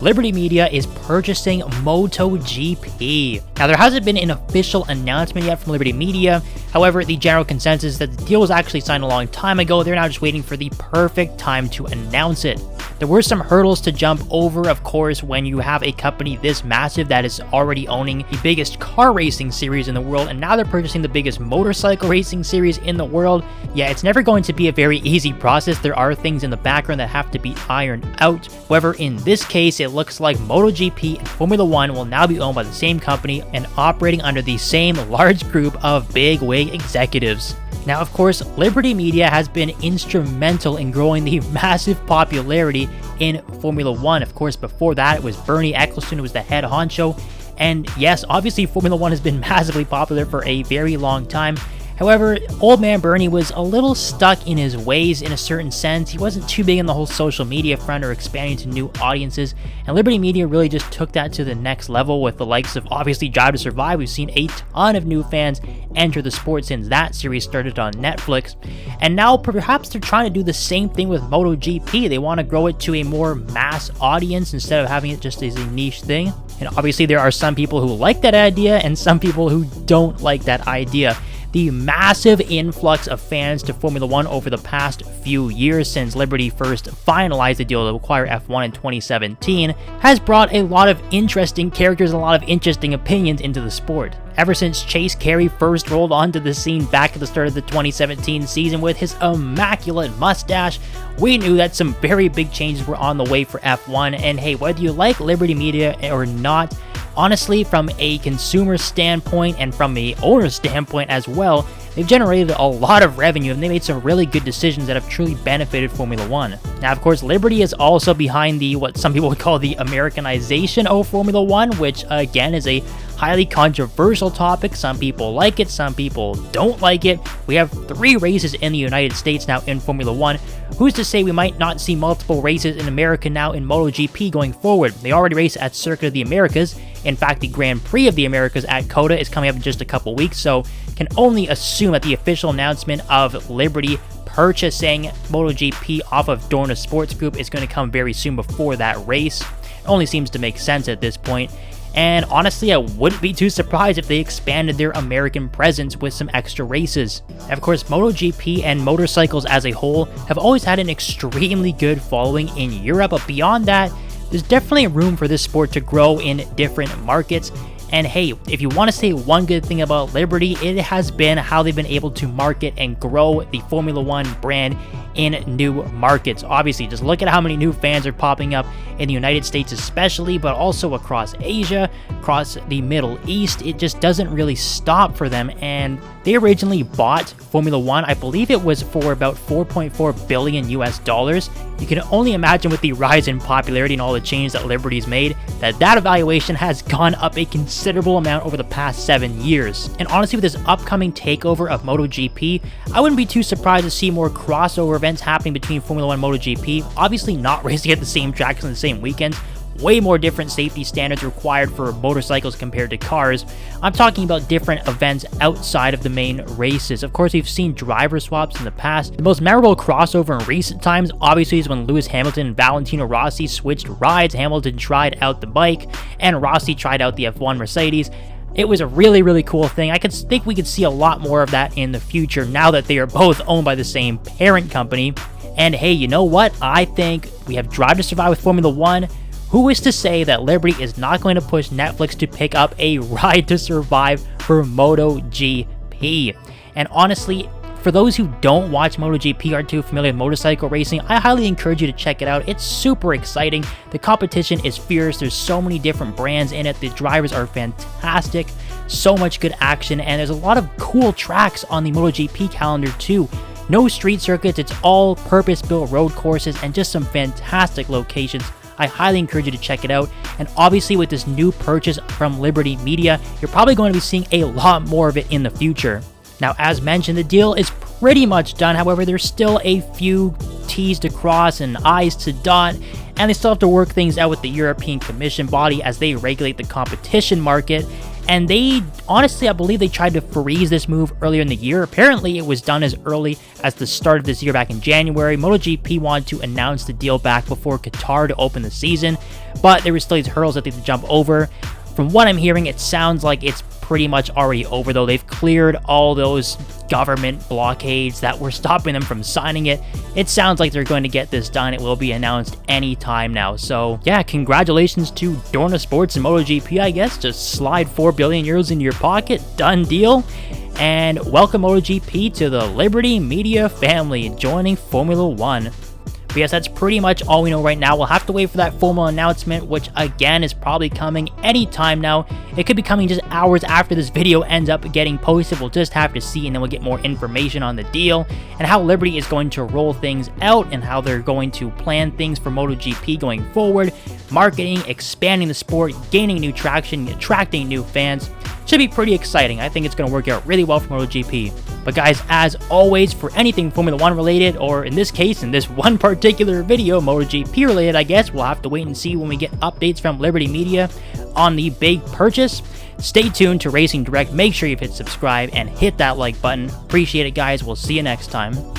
Liberty Media is purchasing Moto GP. Now, there hasn't been an official announcement yet from Liberty Media. However, the general consensus is that the deal was actually signed a long time ago. They're now just waiting for the perfect time to announce it. There were some hurdles to jump over, of course, when you have a company this massive that is already owning the biggest car racing series in the world, and now they're purchasing the biggest motorcycle racing series in the world. Yeah, it's never going to be a very easy process. There are things in the background that have to be ironed out. However, in this case, it looks like MotoGP and Formula 1 will now be owned by the same company and operating under the same large group of big-wig executives. Now, of course, Liberty Media has been instrumental in growing the massive popularity in Formula 1. Of course, before that, it was Bernie Ecclestone who was the head honcho. And yes, obviously, Formula 1 has been massively popular for a very long time. However, old man Bernie was a little stuck in his ways in a certain sense. He wasn't too big in the whole social media front or expanding to new audiences, and Liberty Media really just took that to the next level with the likes of obviously Drive to Survive. We've seen a ton of new fans enter the sport since that series started on Netflix, and now perhaps they're trying to do the same thing with MotoGP. They want to grow it to a more mass audience instead of having it just as a niche thing. And obviously there are some people who like that idea and some people who don't like that idea. The massive influx of fans to Formula 1 over the past few years since Liberty first finalized the deal to acquire F1 in 2017 has brought a lot of interesting characters and a lot of interesting opinions into the sport. Ever since Chase Carey first rolled onto the scene back at the start of the 2017 season with his immaculate mustache, we knew that some very big changes were on the way for F1, and hey, whether you like Liberty Media or not, honestly, from a consumer standpoint and from a owner standpoint as well, they've generated a lot of revenue and they made some really good decisions that have truly benefited Formula 1. Now, of course, Liberty is also behind the what some people would call the Americanization of Formula 1, which again is a highly controversial topic. Some people like it, some people don't like it. We have 3 races in the United States now in Formula 1. Who's to say we might not see multiple races in America now in MotoGP going forward? They already race at Circuit of the Americas. In fact, the Grand Prix of the Americas at COTA is coming up in just a couple weeks, so can only assume that the official announcement of Liberty purchasing MotoGP off of Dorna Sports Group is going to come very soon before that race. It only seems to make sense at this point. And honestly, I wouldn't be too surprised if they expanded their American presence with some extra races. And of course, MotoGP and motorcycles as a whole have always had an extremely good following in Europe, but beyond that, there's definitely room for this sport to grow in different markets. And hey, if you want to say one good thing about Liberty, it has been how they've been able to market and grow the Formula 1 brand in new markets. Obviously, just look at how many new fans are popping up in the United States especially, but also across Asia, across the Middle East. It just doesn't really stop for them, and they originally bought Formula 1, I believe it was for about $4.4 billion US dollars. You can only imagine with the rise in popularity and all the changes that Liberty's made, that evaluation has gone up a considerable amount over the past 7 years. And honestly, with this upcoming takeover of MotoGP, I wouldn't be too surprised to see more crossover events happening between Formula 1 and MotoGP. Obviously not racing at the same tracks on the same weekends. Way more different safety standards required for motorcycles compared to cars. I'm talking about different events outside of the main races. Of course, we've seen driver swaps in the past. The most memorable crossover in recent times, obviously, is when Lewis Hamilton and Valentino Rossi switched rides. Hamilton tried out the bike, and Rossi tried out the F1 Mercedes. It was a really, really cool thing. I think we could see a lot more of that in the future now that they are both owned by the same parent company. And hey, you know what? I think we have Drive to Survive with Formula 1. Who is to say that Liberty is not going to push Netflix to pick up a Ride to Survive for MotoGP? And honestly, for those who don't watch MotoGP or aren't too familiar with motorcycle racing, I highly encourage you to check it out. It's super exciting. The competition is fierce. There's so many different brands in it. The drivers are fantastic. So much good action, and there's a lot of cool tracks on the MotoGP calendar too. No street circuits, it's all purpose-built road courses and just some fantastic locations. I highly encourage you to check it out. And obviously with this new purchase from Liberty Media, you're probably going to be seeing a lot more of it in the future. Now, as mentioned, the deal is pretty much done. However, there's still a few T's to cross and I's to dot, and they still have to work things out with the European Commission body as they regulate the competition market. And they, honestly, I believe they tried to freeze this move earlier in the year. Apparently, it was done as early as the start of this year back in January. MotoGP wanted to announce the deal back before Qatar to open the season, but there were still these hurdles that they had to jump over. From what I'm hearing, it sounds like it's pretty much already over, though. They've cleared all those government blockades that were stopping them from signing it. It sounds like they're going to get this done. It will be announced anytime now. So yeah, congratulations to Dorna Sports and MotoGP, I guess. Just slide 4 billion euros into your pocket. Done deal. And welcome MotoGP to the Liberty Media family, joining Formula One. But yes, that's pretty much all we know right now. We'll have to wait for that formal announcement, which again is probably coming anytime now. It could be coming just hours after this video ends up getting posted. We'll just have to see, and then we'll get more information on the deal and how Liberty is going to roll things out and how they're going to plan things for MotoGP going forward. Marketing, expanding the sport, gaining new traction, attracting new fans. Should be pretty exciting. I think it's going to work out really well for MotoGP. But guys, as always, for anything Formula 1 related, or in this case, in this one particular video, MotoGP related, I guess, we'll have to wait and see when we get updates from Liberty Media on the big purchase. Stay tuned to Racing Direct. Make sure you've hit subscribe and hit that like button. Appreciate it, guys. We'll see you next time.